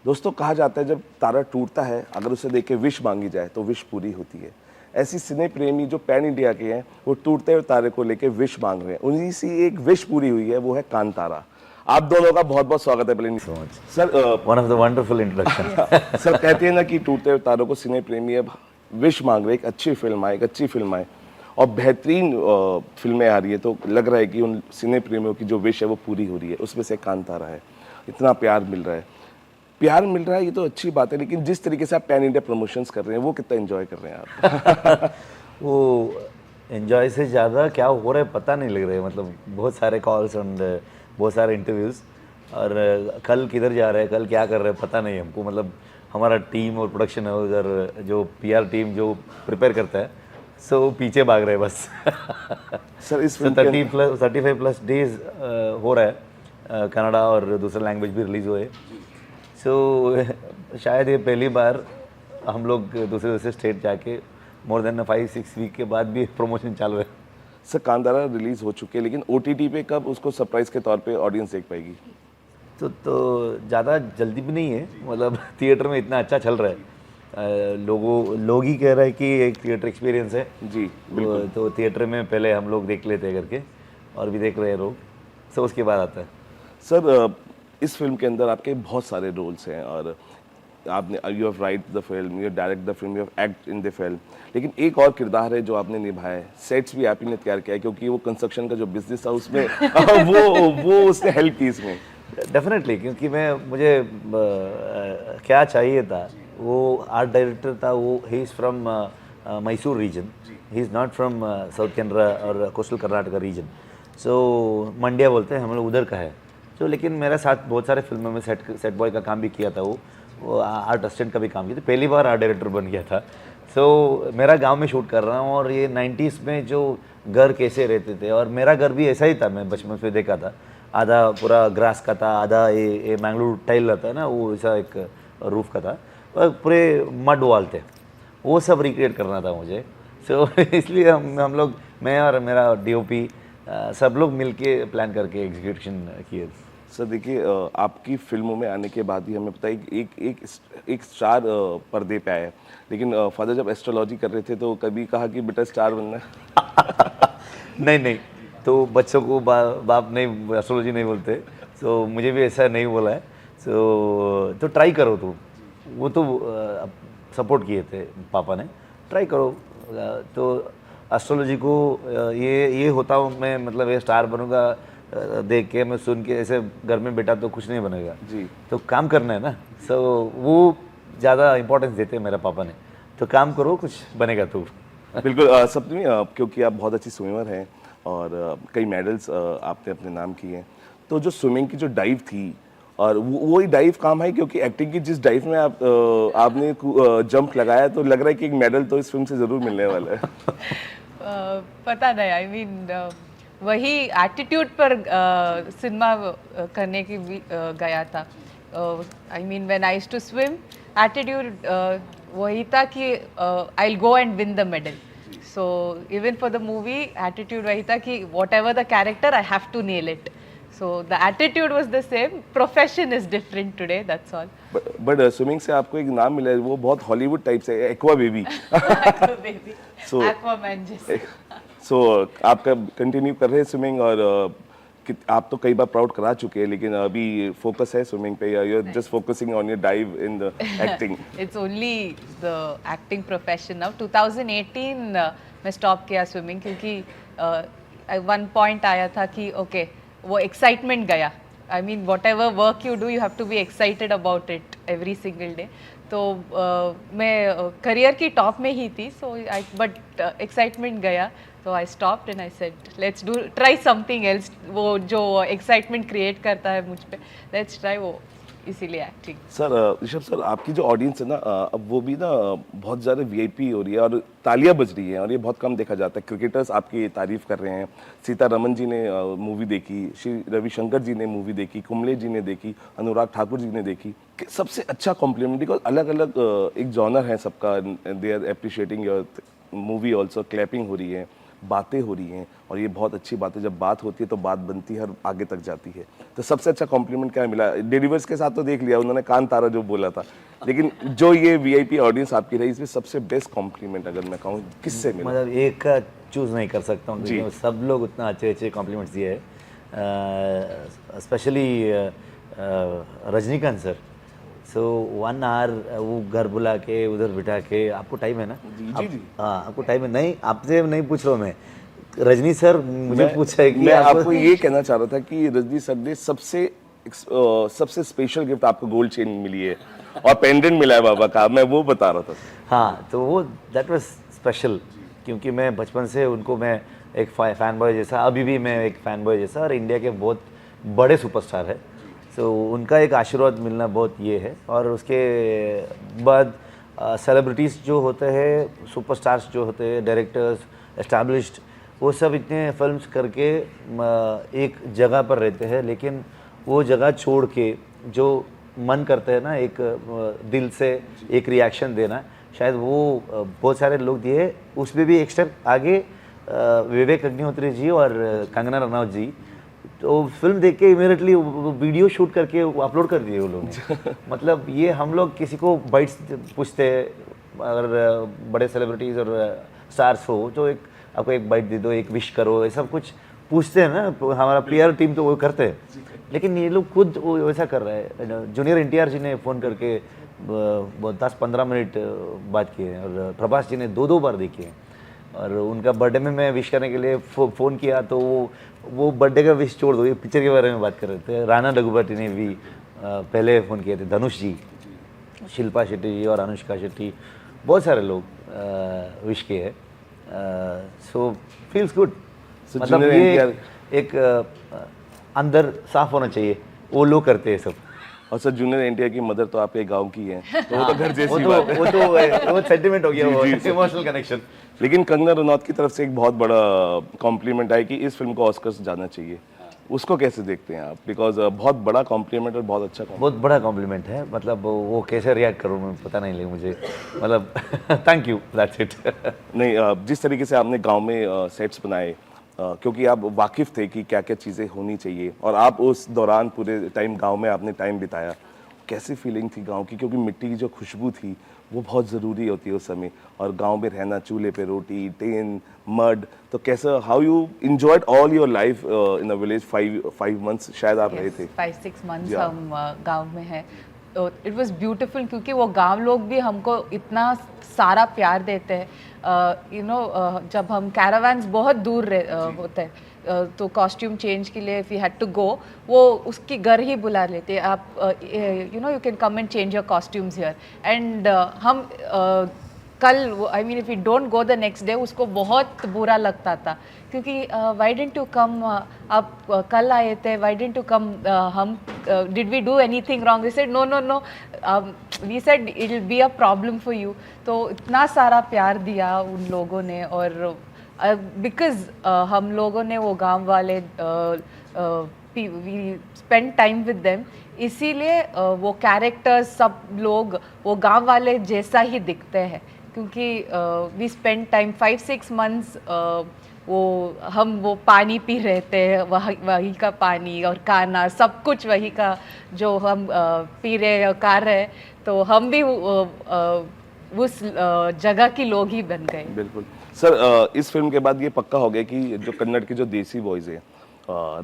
दोस्तों कहा जाता है जब तारा टूटता है अगर उसे देख के विश मांगी जाए तो विश पूरी होती है। ऐसी सिने प्रेमी जो पैन इंडिया के हैं वो टूटते हुए तारे को लेके विश मांग रहे हैं। उन्हीं सी एक विश पूरी हुई है, वो है कांतारा। आप दोनों का बहुत बहुत स्वागत है। पहले so much. Sir One of the wonderful introduction. Sir कहते हैं ना कि टूटते हुए तारों को सिने प्रेमी अब विश मांग रहे, एक अच्छी फिल्म आए, एक अच्छी फिल्म आए और बेहतरीन फिल्में आ रही है, तो लग रहा है कि उन सिने प्रेमियों की जो विश है वो पूरी हो रही है। उसमें से कांतारा है। इतना प्यार मिल रहा है, ये तो अच्छी बात है, लेकिन जिस तरीके से आप पैन इंडिया प्रमोशंस कर रहे हैं वो कितना एंजॉय कर रहे हैं आप? वो एंजॉय से ज़्यादा क्या हो रहा है पता नहीं लग रहा है। मतलब बहुत सारे कॉल्स एंड बहुत सारे इंटरव्यूज़, और कल किधर जा रहे हैं, कल क्या कर रहे हैं पता नहीं हमको। मतलब हमारा टीम और प्रोडक्शन है उधर, जो पीआर टीम जो प्रिपेयर करता है, सो पीछे भाग रहे हैं बस। सर इस so 35+ डेज हो रहा है। कनाडा और दूसरा लैंग्वेज भी रिलीज़ हुए। सो शायद ये पहली बार हम लोग दूसरे दूसरे स्टेट जाके मोर देन 5-6 वीक के बाद भी प्रमोशन चालू है। सर कांतारा रिलीज हो चुकी है, लेकिन ओटीटी पे कब उसको सरप्राइज के तौर पे ऑडियंस देख पाएगी? तो ज़्यादा जल्दी भी नहीं है। मतलब थिएटर में इतना अच्छा चल रहा है, लोग ही कह रहे हैं कि एक थिएटर एक्सपीरियंस है जी बिल्कुल। तो थिएटर में पहले हम लोग देख लेते हैं करके, और भी देख रहे हैं लोग, सो उसके बाद आता है। सर इस फिल्म के अंदर आपके बहुत सारे रोल्स हैं और आपने you have right the film, you direct the film, you have act in the film, लेकिन एक और किरदार है जो आपने निभाया है। सेट्स भी आप ही ने तैयार किया है, क्योंकि वो कंस्ट्रक्शन का जो बिजनेस था उसमें वो उसने हेल्प की इसमें। डेफिनेटली, क्योंकि मुझे क्या चाहिए था, वो आर्ट डायरेक्टर था, वो he is from Mysore region, he is not from south Canara और coastal Karnataka region. So Mandya बोलते हैं हम लोग, उधर का है। तो लेकिन मेरे साथ बहुत सारे फिल्मों में सेट बॉय का काम भी किया था, वो आर्ट असिस्टेंट का भी काम किया था, पहली बार आर्ट डायरेक्टर बन गया था। सो मेरा गांव में शूट कर रहा हूँ, और ये 90s में जो घर कैसे रहते थे, और मेरा घर भी ऐसा ही था, मैं बचपन से देखा था। आधा पूरा ग्रास का था, आधा ये मैंगलोर टाइल रहता है ना, वो ऐसा एक रूफ का था, और पूरे मड वॉल थे, वो सब रिक्रिएट करना था मुझे। सो इसलिए हम लोग, मैं और मेरा डीओपी सब लोग मिलके प्लान करके एग्जीक्यूशन किए। सर देखिए आपकी फिल्मों में आने के बाद ही हमें पता है कि एक स्टार पर्दे पे आया, लेकिन फादर जब एस्ट्रोलॉजी कर रहे थे तो कभी कहा कि बेटा स्टार बनना है? नहीं, तो बच्चों को बाप नहीं, एस्ट्रोलॉजी नहीं बोलते। सो मुझे भी ऐसा नहीं बोला है। तो ट्राई करो तुम, वो तो सपोर्ट किए थे पापा ने, ट्राई करो। तो एस्ट्रोलॉजी को ये होता हूँ मैं, मतलब ये स्टार बनूंगा देख के, मैं सुन के ऐसे घर में बेटा तो कुछ नहीं बनेगा जी। तो काम करना है ना। सो वो ज़्यादा इंपॉर्टेंस देते हैं मेरे पापा ने, तो काम करो कुछ बनेगा तू। बिल्कुल सप्तमी, क्योंकि आप बहुत अच्छी स्विमर हैं और कई मेडल्स आपने अपने नाम किए हैं, तो जो स्विमिंग की जो डाइव थी और वही डाइव काम है, क्योंकि एक्टिंग की जिस डाइव में आपने जंप लगाया तो लग रहा है कि एक मेडल तो इस फिल्म से ज़रूर मिलने वाला है। पता नहीं, आई मीन वही एटीट्यूड पर सिनेमा करने की भी गया था। I mean when I used to swim, attitude वही था कि I will go and win the medal. So even for the movie attitude वही था कि whatever the character I have to nail it. So the attitude was the same. Profession is different today. That's all. But swimming से आपको एक नाम मिला है, वो बहुत हॉलीवुड टाइप से, aqua baby. Aqua baby. So Aquaman जैसे। सो आपका कंटिन्यू कर रहे हैं स्विमिंग, और आप तो कई बार प्राउड करा चुके हैं, लेकिन अभी फोकस है स्विमिंग पे, या you are just focusing on your dive in the acting? It's only the acting profession now. 2018 मैं स्टॉप किया स्विमिंग, क्योंकि वन पॉइंट आया था कि ओके वो एक्साइटमेंट गया। I mean whatever work you do, you have to be excited about it every single day. तो मैं करियर की टॉप में ही थी, सो बट एक्साइटमेंट गया, तो I stopped and I said let's do try something else. वो जो excitement create करता है मुझ पे, लेट्स ट्राई वो, इसीलिए एक्टिंग। सर ऋषभ सर, आपकी जो ऑडियंस है ना, अब वो भी ना बहुत ज़्यादा वीआईपी हो रही है और तालियां बज रही हैं, और ये बहुत कम देखा जाता है। क्रिकेटर्स आपकी तारीफ कर रहे हैं, सीतारमन जी ने मूवी देखी, श्री रविशंकर जी ने मूवी देखी, कुंबले जी ने देखी, अनुराग ठाकुर जी ने देखी। सबसे अच्छा कॉम्प्लीमेंट, बिकॉज अलग अलग एक जॉनर है सबका, they are appreciating your movie also, clapping हो रही है, बातें हो रही हैं, और ये बहुत अच्छी बात है। जब बात होती है तो बात बनती है और आगे तक जाती है। तो सबसे अच्छा कॉम्प्लीमेंट क्या मिला? डिलीवर्स के साथ तो देख लिया, उन्होंने कान तारा जो बोला था, लेकिन जो ये वीआईपी ऑडियंस आपकी रही, इसमें सबसे बेस्ट कॉम्प्लीमेंट अगर मैं कहूँ किससे मिला? मतलब एक का चूज़ नहीं कर सकता हूँ क्योंकि सब लोग उतना अच्छे अच्छे कॉम्प्लीमेंट्स दिए हैं, specially Rajinikanth sir. So 1 hour वो घर बुला के उधर बिठा के, आपको टाइम है ना? हाँ, आपको टाइम है? नहीं, आपसे नहीं पूछ रहा हूँ मैं, रजनी सर मुझे पूछा है कि मैं आपको ये कहना चाह रहा था कि रजनी सर ने सबसे स्पेशल गिफ्ट आपको गोल्ड चेन मिली है और पेंडेंट मिला है बाबा का, मैं वो बता रहा था। हाँ, तो वो दैट वाज स्पेशल, क्योंकि मैं बचपन से उनको मैं एक फ़ैन बॉय जैसा, अभी भी मैं एक फ़ैन बॉय जैसा, और इंडिया के बहुत बड़े सुपरस्टार है। सो उनका एक आशीर्वाद मिलना बहुत ये है। और उसके बाद सेलिब्रिटीज़ जो होते हैं, सुपरस्टार्स जो होते हैं, डायरेक्टर्स एस्टैब्लिश्ड, वो सब इतने फिल्म्स करके एक जगह पर रहते हैं, लेकिन वो जगह छोड़ के जो मन करते हैं ना, एक दिल से एक रिएक्शन देना, शायद वो बहुत सारे लोग दिए। उसमें भी एक स्टेप आगे विवेक अग्निहोत्री जी और कंगना रनौत जी, तो फिल्म देख के इमीडिएटली वीडियो शूट करके अपलोड कर दिए वो लोग ने। मतलब ये हम लोग किसी को बाइट्स पूछते हैं, अगर बड़े सेलिब्रिटीज़ और स्टार्स हो तो एक आपको एक बाइट दे दो, एक विश करो, ये सब कुछ पूछते हैं ना, तो हमारा PR टीम तो वो करते हैं, लेकिन ये लोग खुद वो वैसा कर रहे हैं। जूनियर NTR जी ने फ़ोन करके 10-15 मिनट बात किए हैं, और प्रभास जी ने 2-2 बार देखे हैं। और उनका बर्थडे में मैं विश करने के लिए फ़ोन किया, तो वो बर्थडे का विश छोड़ दो, ये पिक्चर के बारे में बात कर रहे थे। राणा डग्गुबाती ने भी पहले फ़ोन किए थे, धनुष जी, शिल्पा शेट्टी जी और अनुष्का शेट्टी, बहुत सारे लोग विश किए हैं। सो फील्स गुड। मतलब ये एक अंदर साफ होना चाहिए, वो लोग करते हैं सब। और सर जूनियर NTR की मदर तो आपके गांव की है, तो वो तो घर जैसी बात है। वो सेंटिमेंट हो गया, वो इमोशनल कनेक्शन। लेकिन कंगना रनौत की तरफ से एक बहुत बड़ा कॉम्प्लीमेंट है कि इस फिल्म को ऑस्कर्स जाना चाहिए, उसको कैसे देखते हैं आप? बिकॉज बहुत बड़ा कॉम्प्लीमेंट और बहुत अच्छा बहुत बड़ा कॉम्प्लीमेंट है। मतलब वो कैसे रिएक्ट करूँ मैं पता नहीं लगे मुझे, मतलब थैंक यू, दैट्स इट। नहीं, जिस तरीके से आपने गांव में सेट्स बनाए, क्योंकि आप वाकिफ़ थे कि क्या क्या चीज़ें होनी चाहिए, और आप उस दौरान पूरे टाइम गांव में आपने टाइम बिताया, कैसी फीलिंग थी गांव की? क्योंकि मिट्टी की जो खुशबू थी वो बहुत ज़रूरी होती है उस समय, और गांव में रहना, चूल्हे पे रोटी, टेन, मड, तो कैसा, how you enjoyed all your life in a village? 5 months शायद आप रहे थे। 5-6 मंथ्स हम गांव में हैं। तो इट वाज ब्यूटीफुल, क्योंकि वो गांव लोग भी हमको इतना सारा प्यार देते हैं। जब हम कैरावान्स बहुत दूर होते हैं, तो कॉस्ट्यूम चेंज के लिए if you had to go, वो उसकी घर ही बुला लेते हैं, आप you can come and change your costumes here. And हम कल, I mean if you don't go the next day, उसको बहुत बुरा लगता था, क्योंकि वाई डिडंट यू कम, आप कल आए थे, वाई डिडंट यू कम, हम did we do anything wrong? We said no no no, we said it will be a problem for you. तो इतना सारा प्यार दिया उन लोगों ने, और बिकॉज हम लोगों ने वो गांव वाले we spend time with them, इसीलिए वो कैरेक्टर्स सब लोग वो गांव वाले जैसा ही दिखते हैं, क्योंकि वी स्पेंड टाइम 5-6 मंथ्स, वो पानी पी रहे थे, वही का पानी और खाना सब कुछ वही का जो हम पी रहे और खा रहे, तो हम भी उस जगह की लोग ही बन गए। बिल्कुल सर, इस फिल्म के बाद ये पक्का हो गया कि जो कन्नड़ के जो देसी बॉयज हैं,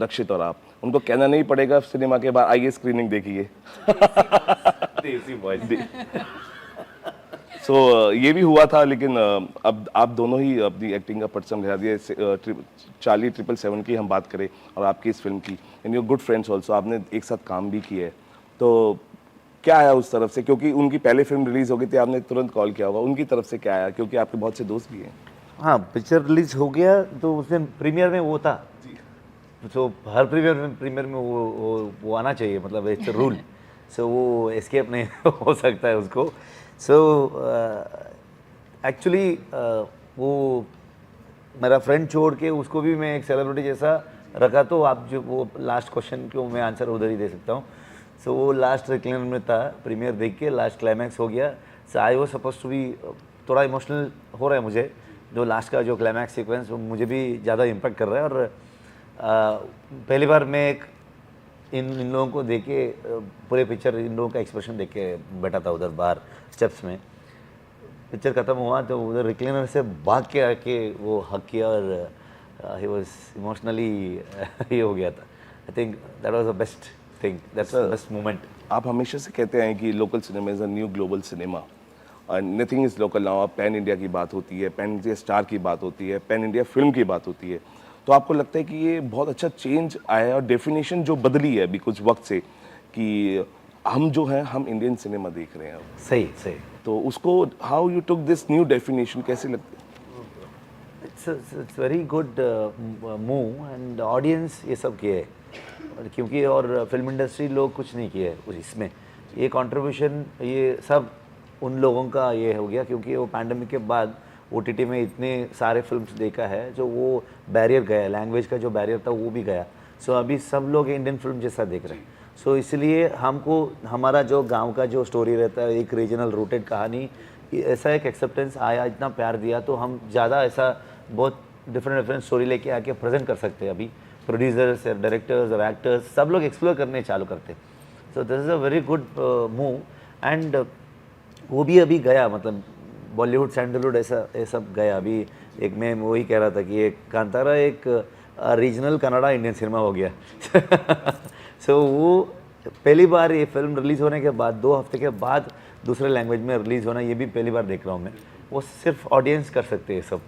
रक्षित और आप, उनको कहना नहीं पड़ेगा सिनेमा के बाद आइए स्क्रीनिंग देखिए। देसी बॉयज। सो ये भी हुआ था, लेकिन अब आप दोनों ही अपनी एक्टिंग का पट समझा दिए। चार्ली 777 की हम बात करें और आपकी इस फिल्म की, and your good friends also, आपने एक साथ काम भी किया है, तो क्या आया उस तरफ से? क्योंकि उनकी पहले फिल्म रिलीज हो गई थी, आपने तुरंत कॉल किया होगा, उनकी तरफ से क्या आया? क्योंकि आपके बहुत से दोस्त भी हैं। हाँ, पिक्चर रिलीज हो गया तो उस दिन प्रीमियर में वो था, तो हर प्रीमियर में वो आना चाहिए, मतलब इट्स अ रूल। सो वो एस्केप नहीं हो सकता है उसको। सो एक्चुअली वो मेरा फ्रेंड छोड़ के उसको भी मैं एक सेलिब्रिटी जैसा रखा, तो आप जो वो लास्ट क्वेश्चन को मैं आंसर उधर ही दे सकता हूँ। सो वो लास्ट रिक्लाइनर में था, प्रीमियर देख के लास्ट क्लाइमैक्स हो गया। So I was suppose to be, थोड़ा इमोशनल हो रहा है मुझे, जो लास्ट का जो क्लाइमैक्स सीक्वेंस वो मुझे भी ज़्यादा इम्पेक्ट कर रहा है। और पहली बार मैं एक इन लोगों को देख के पूरे पिक्चर इन लोगों का एक्सप्रेशन देख के बैठा था उधर बाहर स्टेप्स में। पिक्चर ख़त्म हुआ तो उधर रिक्लाइनर से भाग के आके वो हक किया और ही वाज इमोशनली ये हो गया था। I think that was the best thing, that's the best moment. आप हमेशा से कहते हैं कि local cinema is a new global cinema, nothing is local now. Pan India की बात होती है, पैन इंडिया स्टार की बात होती है, पैन इंडिया फिल्म की बात होती है। तो आपको लगता है कि ये बहुत अच्छा चेंज आया है और डेफिनेशन जो बदली है अभी कुछ वक्त से कि हम जो हैं हम इंडियन सिनेमा देख रहे हैं अब, सही सही। तो उसको how you took this new definition, कैसे लगता है? It's very good move and audience ये सब किए है। क्योंकि और फिल्म इंडस्ट्री लोग कुछ नहीं किए उस इसमें, ये कंट्रीब्यूशन ये सब उन लोगों का ये हो गया क्योंकि वो पैंडेमिक के बाद ओटीटी में इतने सारे फिल्म्स देखा है जो वो बैरियर गया, लैंग्वेज का जो बैरियर था वो भी गया। सो अभी सब लोग इंडियन फिल्म जैसा देख रहे हैं। सो इसलिए हमको हमारा जो गांव का जो स्टोरी रहता है, एक रीजनल रूटेड कहानी, ऐसा एक एक्सेप्टेंस आया, इतना प्यार दिया तो हम ज़्यादा ऐसा बहुत डिफरेंट स्टोरी लेके आके प्रेजेंट कर सकते हैं। अभी प्रोड्यूसर्स, डायरेक्टर्स और एक्टर्स सब लोग एक्सप्लोर करने चालू करते। So this is a very good move and वो भी अभी गया, मतलब बॉलीवुड सैंडलवुड ऐसा ये सब गया। अभी एक मैं वही कह रहा था कि एक कांतारा एक रीजनल कनाडा इंडियन सिनेमा हो गया। सो वो पहली बार ये फिल्म रिलीज़ होने के बाद 2 हफ्ते के बाद दूसरे लैंग्वेज में रिलीज़ होना, ये भी पहली बार देख रहा हूँ मैं। वो सिर्फ ऑडियंस कर सकते हैं ये सब।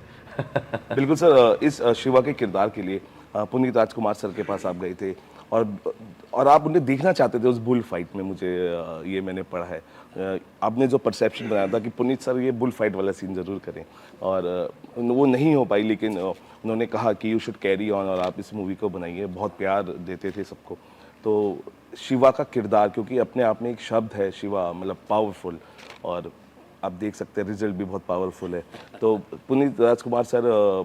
बिल्कुल सर, इस शिवा के किरदार के लिए पुनीत राजकुमार सर के पास आप गए थे और आप उन्हें देखना चाहते थे उस बुल फाइट में। मुझे ये मैंने पढ़ा है, आपने जो परसेप्शन बनाया था कि पुनीत सर ये बुल फाइट वाला सीन ज़रूर करें और वो नहीं हो पाई, लेकिन उन्होंने कहा कि यू शुड कैरी ऑन और आप इस मूवी को बनाइए। बहुत प्यार देते थे सबको। तो शिवा का किरदार, क्योंकि अपने आप में एक शब्द है शिवा, मतलब पावरफुल, और आप देख सकते हैं रिजल्ट भी बहुत पावरफुल है। तो पुनीत राजकुमार सर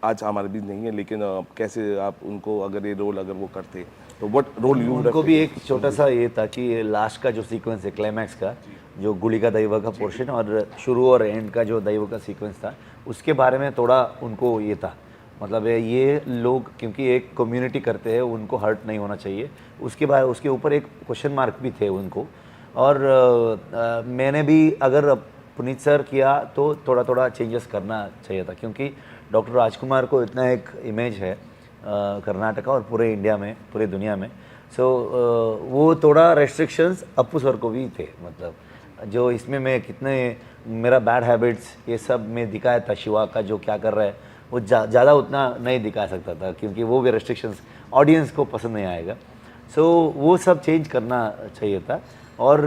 आज हमारे बीच नहीं है, लेकिन कैसे आप उनको अगर ये रोल अगर वो करते तो व्हाट रोल यू उनको भी एक छोटा सा ये था कि लास्ट का जो सीक्वेंस है क्लाइमैक्स का, जो गुली का दैव का पोर्शन और शुरू और एंड का जो दैव का सीक्वेंस था, उसके बारे में थोड़ा उनको ये था, मतलब ये लोग क्योंकि एक कम्युनिटी करते हैं, उनको हर्ट नहीं होना चाहिए, उसके ऊपर एक क्वेश्चन मार्क भी थे उनको। और मैंने भी अगर पुनीत सर किया तो थोड़ा थोड़ा चेंजेस करना चाहिए था, क्योंकि डॉक्टर राजकुमार को इतना एक इमेज है कर्नाटका और पूरे इंडिया में, पूरे दुनिया में। सो वो थोड़ा रेस्ट्रिक्शंस अप्पू सर को भी थे, मतलब जो इसमें मैं कितने मेरा बैड हैबिट्स ये सब में दिखाया था, शिवा का जो क्या कर रहा है वो ज़्यादा उतना नहीं दिखा सकता था, क्योंकि वो भी रेस्ट्रिक्शंस ऑडियंस को पसंद नहीं आएगा। सो वो सब चेंज करना चाहिए था। और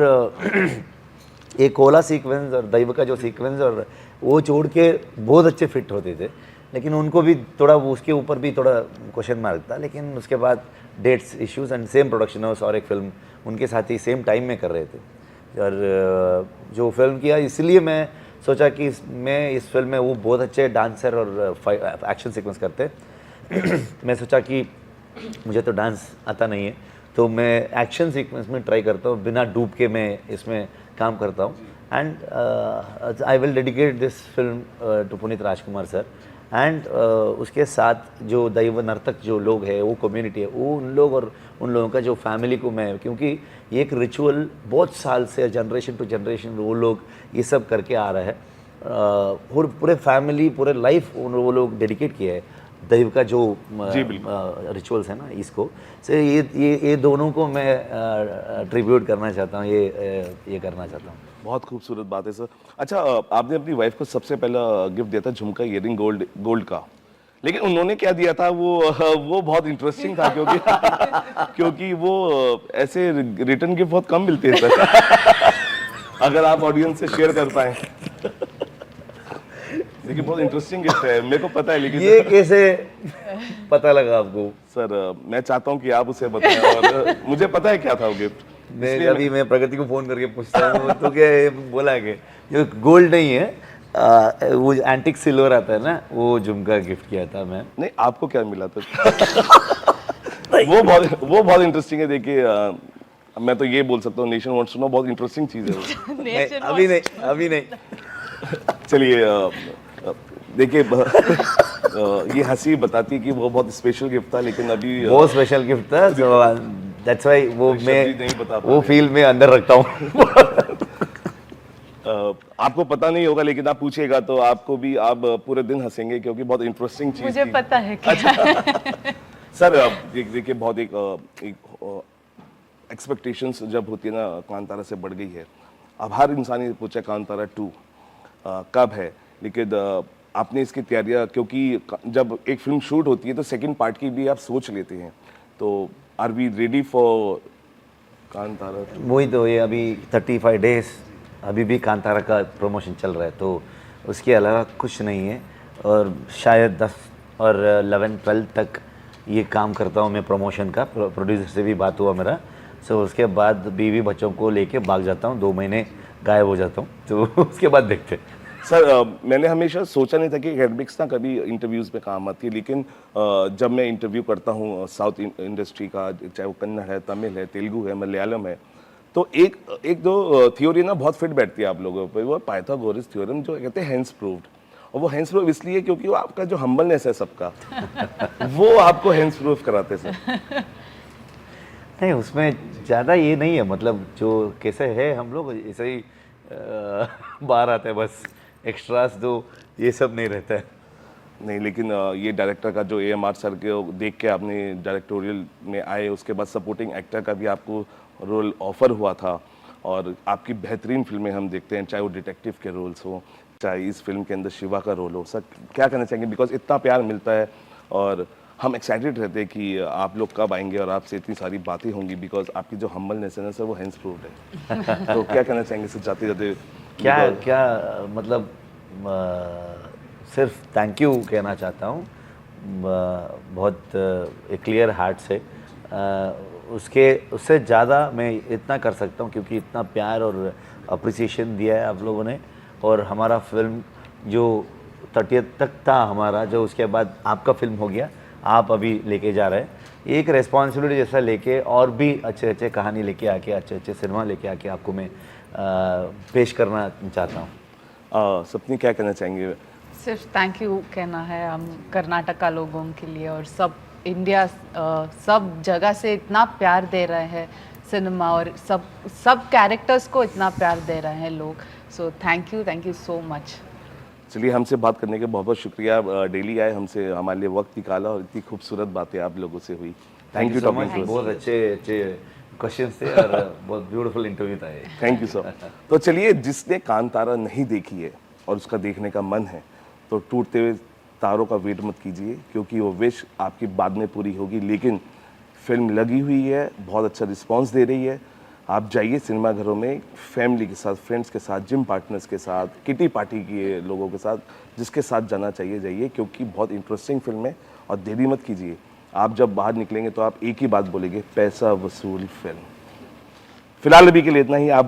एक कोला सीक्वेंस और दैव का जो सीक्वेंस और वो छोड़ के बहुत अच्छे फिट होते थे, लेकिन उनको भी थोड़ा उसके ऊपर भी थोड़ा क्वेश्चन मार्क था। लेकिन उसके बाद dates issues and same production house और एक फिल्म उनके साथ ही सेम टाइम में कर रहे थे, और जो फिल्म किया, इसलिए मैं सोचा कि मैं इस फिल्म में वो बहुत अच्छे डांसर और एक्शन सीक्वेंस करते। मैं सोचा कि मुझे तो डांस आता नहीं है, तो मैं एक्शन सीक्वेंस में ट्राई करता हूँ, बिना डूब के मैं इसमें काम करता हूँ। And I will dedicate this film to Puneeth Rajkumar sir and उसके साथ जो दैव नर्तक जो लोग हैं, वो कम्युनिटी है, वो उन लोग और उन लोगों का जो फैमिली को मैं, क्योंकि ये एक रिचुअल बहुत साल से जनरेशन टू जनरेशन वो लोग ये सब करके आ रहा है, पूरे फैमिली पूरे लाइफ वो लोग डेडिकेट किए है दैव का जो रिचुअल्स है ना, इसको से ये दोनों को मैं ट्रिब्यूट करना चाहता हूँ, ये करना चाहता हूँ। बहुत खूबसूरत बात है सर। अच्छा, आपने अपनी वाइफ को सबसे पहला गिफ्ट दिया था झुमका, इयरिंग गोल्ड का, लेकिन उन्होंने क्या दिया था वो बहुत इंटरेस्टिंग था, क्योंकि वो ऐसे रिटर्न गिफ्ट बहुत कम मिलते हैं सर। अगर आप ऑडियंस से शेयर कर पाए। देखिए बहुत इंटरेस्टिंग गिफ्ट है, मेरे को पता है, लेकिन ये कैसे पता लगा आपको? सर मैं चाहता हूँ कि आप उसे बताएं, और मुझे पता है क्या था वो गिफ्ट। मैं प्रगति को फोन करके पूछता हूँ तो क्या बोला कि जो गोल्ड नहीं है, वो एंटिक सिल्वर आता है ना, वो झुमका गिफ्ट किया था मैं। नहीं, आपको क्या मिला था? वो बहुत इंटरेस्टिंग है। देखिए मैं तो ये बोल सकता हूँ, नेशन वांट्स टू नो बहुत इंटरेस्टिंग चीज है वो। अभी नहीं चलिए देखिए ये हंसी बताती है कि वो बहुत स्पेशल गिफ्ट था, लेकिन अभी बहुत स्पेशल गिफ्ट था, so दैट्स व्हाई वो शब्द ही नहीं बता मैं पा वो रहे। फील में अंदर रखता हूँ। आपको पता नहीं होगा, लेकिन आप पूछिएगा तो आपको भी, आप पूरे दिन हंसेंगे क्योंकि बहुत इंटरेस्टिंग चीज मुझे थी। पता है क्या सर देखिए बहुत एक एक्सपेक्टेशंस जब होती है ना, कांतारा से बढ़ गई है। अब हर इंसान ये पूछा कांतारा 2 कब है, लेकिन आपने इसकी तैयारियां, क्योंकि जब एक फिल्म शूट होती है तो सेकंड पार्ट की भी आप सोच लेते हैं, तो are we ready for Kantara 2? वही तो, ये अभी 35 डेज अभी भी कांतारा का प्रमोशन चल रहा है, तो उसके अलावा कुछ नहीं है। और शायद 10 और 11-12 तक ये काम करता हूँ मैं प्रमोशन का। प्रोड्यूसर से भी बात हुआ मेरा, सो उसके बाद बीवी बच्चों को लेके भाग जाता हूँ, 2 महीने गायब हो जाता हूँ, तो उसके बाद देखते हैं। सर मैंने हमेशा सोचा नहीं था कि एकेडमिक्स ना कभी इंटरव्यूज़ में काम आती है, लेकिन जब मैं इंटरव्यू करता हूँ साउथ इंडस्ट्री का, चाहे वो कन्नड़ है, तमिल है, तेलुगु है, मलयालम है, तो एक दो थ्योरी ना बहुत फिट बैठती है आप लोगों पे। वो पाइथागोरस थ्योरम जो कहते हैं हेंस प्रूव्ड, और वो हेंस प्रूव इसलिए क्योंकि वो आपका जो हम्बलनेस है सबका वो आपको हेंस प्रूव कराते सर। नहीं, उसमें ज़्यादा ये नहीं है, मतलब जो कैसे है हम लोग ऐसे ही बाहर आते हैं, बस एक्स्ट्रास दो, ये सब नहीं रहता है। नहीं, लेकिन ये डायरेक्टर का जो AMR सर के देख के आपने डायरेक्टोरियल में आए, उसके बाद सपोर्टिंग एक्टर का भी आपको रोल ऑफर हुआ था, और आपकी बेहतरीन फिल्में हम देखते हैं, चाहे वो डिटेक्टिव के रोल्स हो, चाहे इस फिल्म के अंदर शिवा का रोल हो। सर क्या कहना चाहेंगे, बिकॉज इतना प्यार मिलता है और हम एक्साइटेड रहते हैं कि आप लोग कब आएंगे और आपसे इतनी सारी बातें होंगी, बिकॉज आपकी जो हम्बलनेस है ना सर, वो हेंस प्रूव्ड है। तो क्या कहना चाहेंगे सर जाते जाते? क्या मतलब सिर्फ थैंक यू कहना चाहता हूँ, बहुत एक क्लियर हार्ट से। उससे ज़्यादा मैं इतना कर सकता हूँ क्योंकि इतना प्यार और अप्रिसिएशन दिया है आप लोगों ने, और हमारा फिल्म जो 30th तक था हमारा, जो उसके बाद आपका फिल्म हो गया, आप अभी लेके जा रहे हैं, एक रेस्पॉन्सिबिलिटी जैसा लेके और भी अच्छे अच्छे कहानी लेके आके, अच्छे अच्छे सिनेमा लेके आके आपको मैं पेश करना चाहता हूँ। सपनी क्या कहना चाहेंगे? सिर्फ थैंक यू कहना है हम कर्नाटका लोगों के लिए, और सब इंडिया सब जगह से इतना प्यार दे रहे हैं सिनेमा, और सब कैरेक्टर्स को इतना प्यार दे रहे हैं लोग। So thank you so much. चलिए, हमसे बात करने के बहुत बहुत शुक्रिया। डेली आए, हमसे हमारे लिए वक्त निकाला और इतनी खूबसूरत बातें आप लोगों से हुई। Thank you so talking much, to us. बहुत अच्छे क्वेश्चंस थे और बहुत ब्यूटीफुल इंटरव्यू था ये। Thank you sir. तो चलिए, जिसने कांतारा नहीं देखी है और उसका देखने का मन है, तो टूटते हुए तारों का वेट मत कीजिए, क्योंकि वो विश आपकी बाद में पूरी होगी। लेकिन फिल्म लगी हुई है, बहुत अच्छा रिस्पांस दे रही है। आप जाइए सिनेमाघरों में फैमिली के साथ, फ्रेंड्स के साथ, जिम पार्टनर्स के साथ, किटी पार्टी के लोगों के साथ, जिसके साथ जाना चाहिए जाइए, क्योंकि बहुत इंटरेस्टिंग फिल्म है। और देरी मत कीजिए, आप जब बाहर निकलेंगे तो आप एक ही बात बोलेंगे, पैसा वसूल फिल्म। फिलहाल अभी के लिए इतना ही। आप